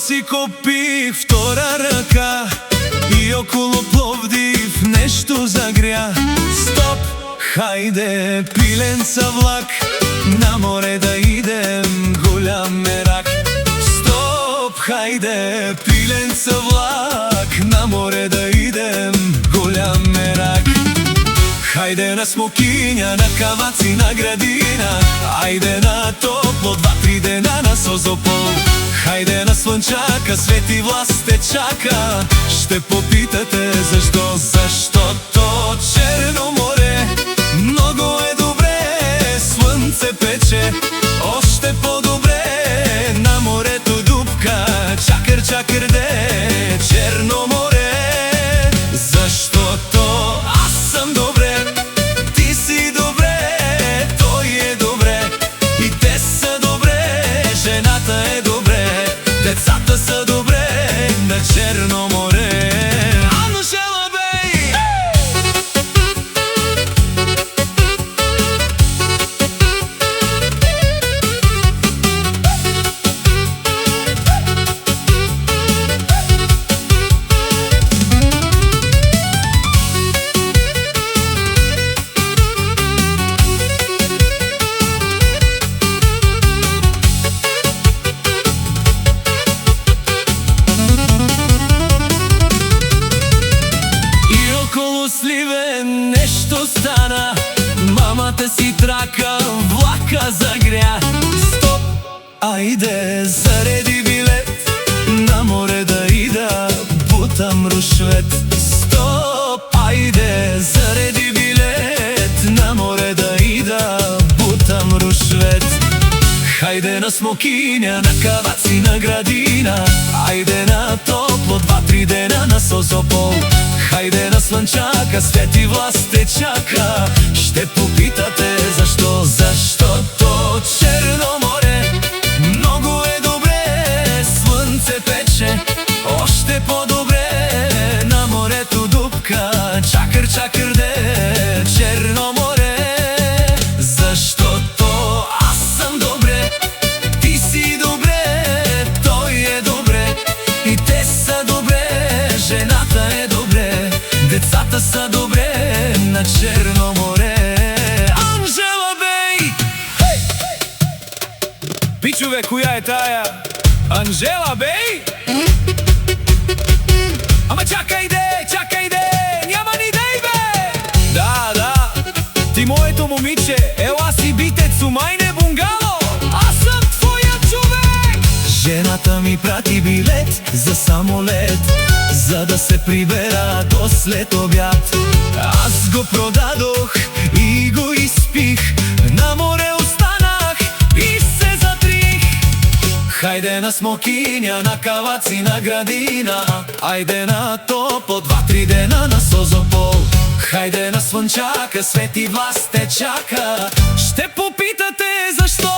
Си купих втора ръка и около Пловдив нещо загря. Стоп, хайде, пиленца влак, на море да идем, голям мерак. Стоп, хайде, пиленца влак, на море да идем, голям мерак. Хайде на Смокиня, на Каваци, на Градина, айде на топло, 2-3 дена на Созопол. Хайде на Слънчака, Свети Влас те чака. Ще попитате защо? Защото Черно море много е добре, слънце пече, още по-добре. На морето дупка, чакър, чакър де, Черно море. Защото аз съм добре, ти си добре, той е добре и те са добре, жената е добре, децата са добре на Черно море. Анжела бей! Сливен нещо стана, мамата си трака, влака загря. Стоп, айде, зареди билет, на море да ида, бутам рушвет. Стоп, айде, зареди билет, на море да ида, бутам рушвет. Хайде на Смокиня, на Каваци, на Градина, айде на топло, 2-3 дена на Созопол. Хайде на Слънчака, Свети Влас те чака. Ще попитате защо? Защото Черно море много е добре, слънце пече, още по-добре. На морето дупка, чакър, чакър де, Черно море. Защото аз съм добре, ти си добре, той е добре и те са добре, жената е добре, децата са добре на Черно море. Анжела бей! Пичове, коя е тая? Анжела бей? Ама чакай де, няма ни дей бе! Да, ти моето момиче, ела си битец у майне бунгало. Аз съм твоя човек! Жената ми прати билет за самолет, за да се прибера до след обяд. Аз го продадох и го изпих, на море останах и се затрих. Хайде на Смокиня, на Каваци, на Градина, айде на топло, 2-3 дена на Созопол. Хайде на Слънчака, Свети Влас те чака. Ще попитате защо?